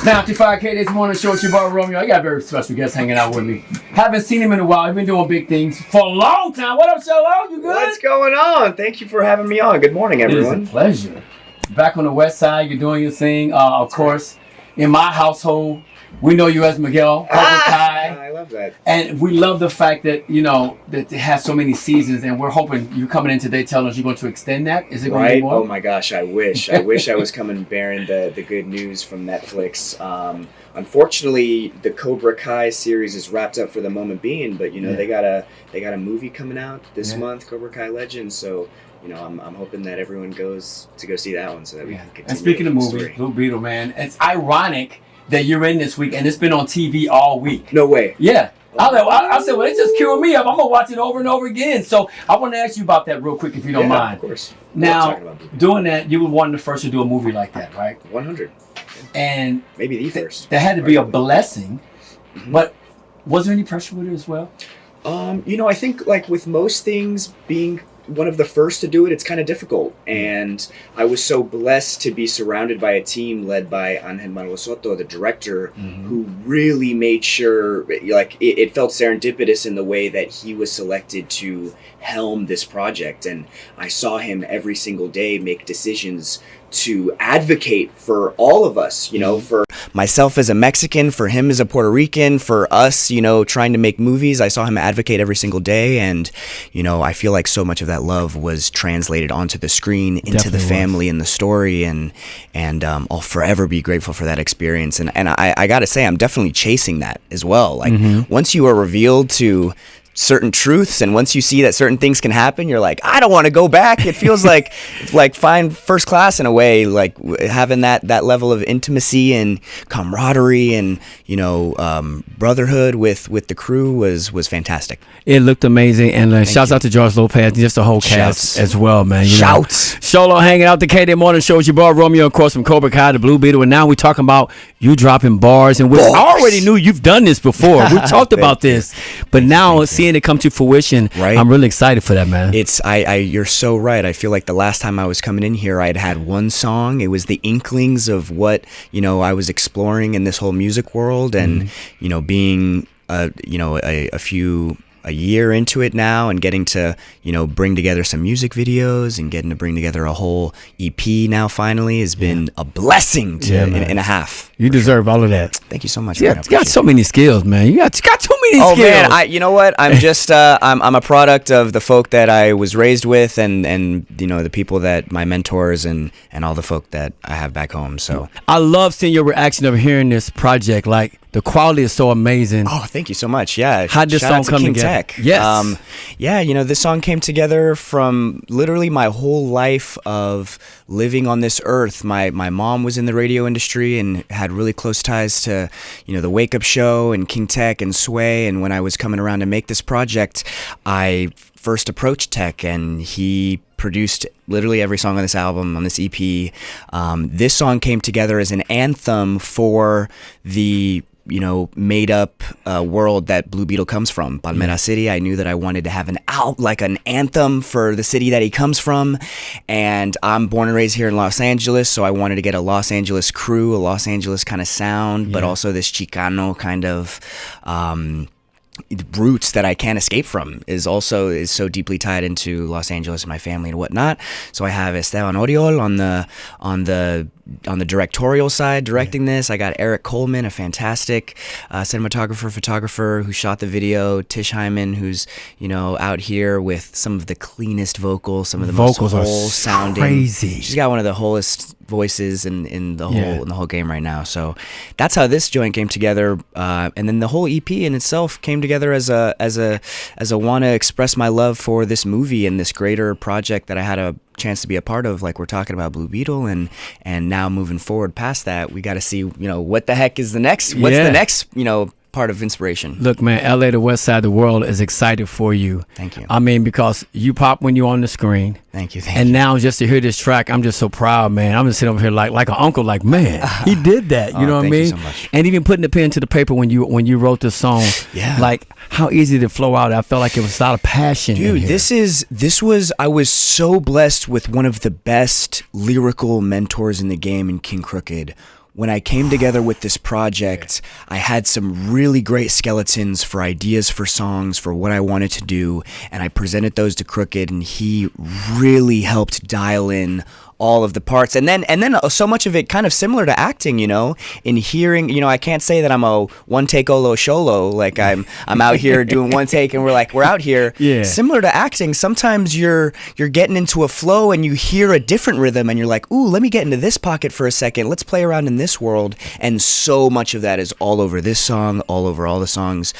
95K this morning, show with your boy Romeo. I got a very special guest hanging out with me. Haven't seen him in a while. He's been doing big things for a long time. What up, Xolo? You good? What's going on? Thank you for having me on. Good morning, everyone. It is a pleasure. Back on the west side, you're doing your thing. Of course, in my household, we know you as Miguel, Cobra Kai. I love that. And we love the fact that, you know, that it has so many seasons, and we're hoping you're coming in today telling us you're going to extend that. Is it going to be more? Oh my gosh, I wish. I wish I was coming bearing the good news from Netflix. Unfortunately, the Cobra Kai series is wrapped up for the moment being, but you know, they got a movie coming out this month, Cobra Kai Legends, so you know, I'm hoping that everyone goes to go see that one so that we can continue. And speaking of movies, Blue Beetle, man, it's ironic that you're in this week, and it's been on TV all week. No way. Yeah. I said, well, it just queued me up. I'm going to watch it over and over again. So I want to ask you about that real quick, if you don't mind. Of course. Now, doing that, you were one of the first to do a movie like that, right? 100. And maybe the first. That had to be a blessing. Mm-hmm. But was there any pressure with it as well? You know, I think like with most things, being one of the first to do it, it's kind of difficult. And I was so blessed to be surrounded by a team led by Angel Manuel Soto, the director, who really made sure, like, it felt serendipitous in the way that he was selected to helm this project. And I saw him every single day make decisions to advocate for all of us, you know, for myself as a Mexican, for him as a Puerto Rican, for us, you know, trying to make movies. I saw him advocate every single day. And, you know, I feel like so much of that love was translated onto the screen, into the family and the story. And I'll forever be grateful for that experience. And I got to say, I'm definitely chasing that as well. Like once you are revealed to certain truths, and once you see that certain things can happen, you're like, I don't want to go back. It feels like flying first class in a way, like having that level of intimacy and camaraderie and, you know, brotherhood with the crew was fantastic. It looked amazing, and shouts out to George Lopez, just the whole cast as well, man. Shouts. Xolo hanging out the K-Day Morning Show with your boy Romeo, of course, from Cobra Kai, the Blue Beetle, and now we're talking about you dropping bars, and I already knew you've done this before. We talked about this, but now seeing it come to fruition, right? I'm really excited for that, man. It's you're so right. I feel like the last time I was coming in here, I'd had one song. It was the inklings of what, you know, I was exploring in this whole music world, and you know, being you know, a year into it now, and getting to, you know, bring together some music videos and getting to bring together a whole EP now finally has been a blessing and a half. You deserve all of that. Thank you so much. Yeah, you got so many skills, man. You got too many skills. Oh man, you know what? I'm just I'm a product of the folk that I was raised with, and you know, the people that my mentors and all the folk that I have back home. So I love seeing your reaction of hearing this project. Like, the quality is so amazing. Oh, thank you so much. Yeah. How'd this song come together? Yes. Yeah, you know, this song came together from literally my whole life of living on this earth. My mom was in the radio industry and had really close ties to, you know, the Wake Up Show and King Tech and Sway. And when I was coming around to make this project, I first approached Tech, and he produced literally every song on this album, on this EP. This song came together as an anthem for the, you know, made up world that Blue Beetle comes from, Palmera City. I knew that I wanted to have an anthem for the city that he comes from, and I'm born and raised here in Los Angeles, so I wanted to get a Los Angeles crew, a Los Angeles kind of sound, but also this Chicano kind of roots that I can't escape from is so deeply tied into Los Angeles and my family and whatnot. So I have Esteban Oriol on the directorial side directing this. I got Eric Coleman, a fantastic photographer who shot the video. Tish Hyman, who's, you know, out here with some of the cleanest vocals, some of the vocals most whole sounding. Crazy. She's got one of the wholest voices in the whole game right now. So that's how this joint came together, and then the whole EP in itself came together as a want to express my love for this movie and this greater project that I had a chance to be a part of. Like, we're talking about Blue Beetle, and now moving forward past that, we got to see, you know, what the heck is the next, what's the next, you know, part of inspiration. Look, man, LA, the west side of the world, is excited for you. Thank you. I mean, because you pop when you're on the screen. Thank you. And now just to hear this track, I'm just so proud, man. I'm just sitting over here like an uncle, like, man, he did that. You know what I mean? Thank you so much. And even putting the pen to the paper when you wrote this song, like, how easy to flow out. I felt like it was a lot of passion. Dude, I was so blessed with one of the best lyrical mentors in the game in King Crooked. when I came together with this project, I had some really great skeletons for ideas for songs, for what I wanted to do, and I presented those to Crooked, and he really helped dial in all of the parts, and then so much of it kind of similar to acting, in hearing, I can't say that I'm a one take Olo Xolo, like I'm out here doing one take and we're out here. Yeah. Similar to acting, sometimes you're getting into a flow and you hear a different rhythm and you're like, ooh, let me get into this pocket for a second, let's play around in this world. And so much of that is all over this song, all over all the songs.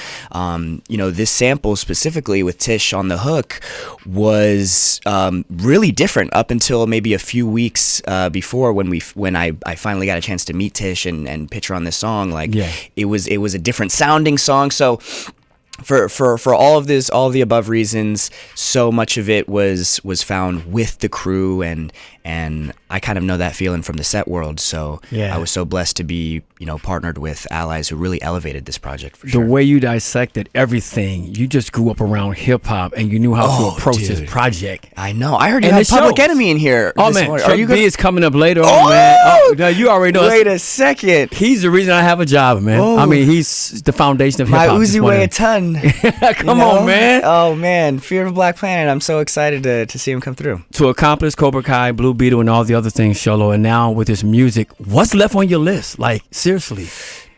This sample specifically with Tish on the hook was really different up until maybe a few weeks before when I finally got a chance to meet Tish and pitch her on this song. It was a different sounding song. So for all of the above reasons, so much of it was found with the crew, and I kind of know that feeling from the set world. So I was so blessed to be partnered with allies who really elevated this project for sure. The way you dissected everything, you just grew up around hip hop and you knew how to approach this project. I know. I heard you had Public Enemy in here. Oh man, Are Chuck you B is coming up later on, man. Oh, no, you already know. Wait a second. He's the reason I have a job, man. I mean, he's the foundation of hip My hop. Uzi weigh a ton. Come on, man. Oh man, Fear of Black Planet. I'm so excited to see him come through. To accomplish Cobra Kai, Blue Beetle, and all the other things, Xolo, and now with this music, what's left on your list? Like, seriously.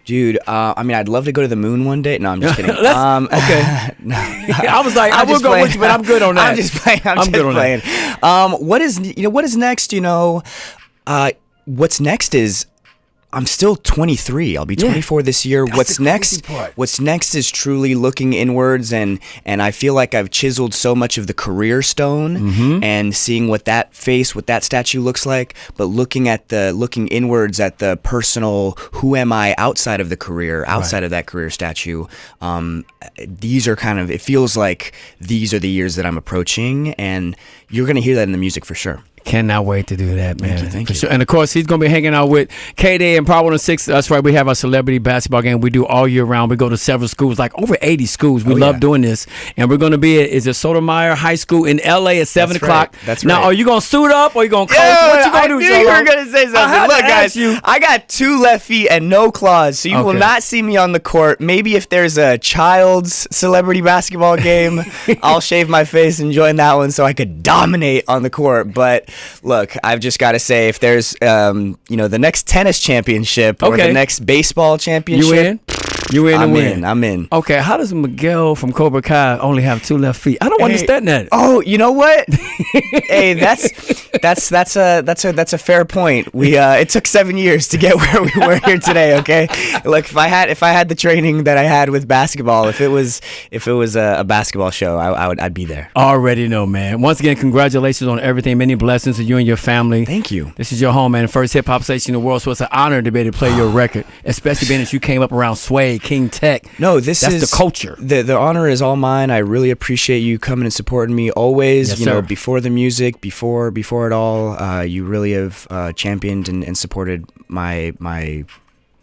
Dude, I'd love to go to the moon one day. No, I'm just kidding. Okay. I was like, I will go with you, but I'm good on that. I'm just playing. I'm good playing. What is next? What's next is I'm still 23. I'll be 24 this year. What's next? What's next is truly looking inwards, and I feel like I've chiseled so much of the career stone and seeing what that statue looks like, but looking inwards at the personal, who am I outside of the career, outside of that career statue. These are it feels like these are the years that I'm approaching, and you're going to hear that in the music for sure. Cannot wait to do that, man. Thank you. Sure. And of course, he's going to be hanging out with K-Day and Power 106. That's right. We have our celebrity basketball game we do all year round. We go to several schools, like over 80 schools. We love doing this. And we're going to be at Sotomayor High School in LA at 7 o'clock. That's now, right. are you going to suit up or are you going to coach? What you going to do, I knew you were going to say something. Look, guys, I got 2 left feet and no claws, so you will not see me on the court. Maybe if there's a child's celebrity basketball game, I'll shave my face and join that one so I could dominate on the court. But look, I've just got to say, if there's the next tennis championship or the next baseball championship, you in? You in? I'm in. Okay, how does Miguel from Cobra Kai only have 2 left feet? I don't understand that. Oh, you know what? Hey, that's a fair point. It took 7 years to get where we were here today. Okay, look, if I had the training that I had with basketball, if it was a basketball show, I'd be there. Already know, man. Once again, congratulations on everything. Many blessings to you and your family. Thank you. This is your home, man. First hip hop station in the world, so it's an honor to be able to play your record, especially being that you came up around Sway, King Tech. No, that's the culture. The honor is all mine. I really appreciate you coming and supporting me always. Yes, sir. Before the music, before it all, you really have championed and supported my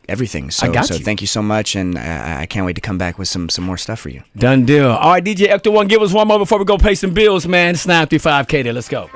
everything. So thank you so much, and I can't wait to come back with some more stuff for you. Done deal. All right, DJ Ector One, give us one more before we go pay some bills, man. It's 935 K there. Let's go.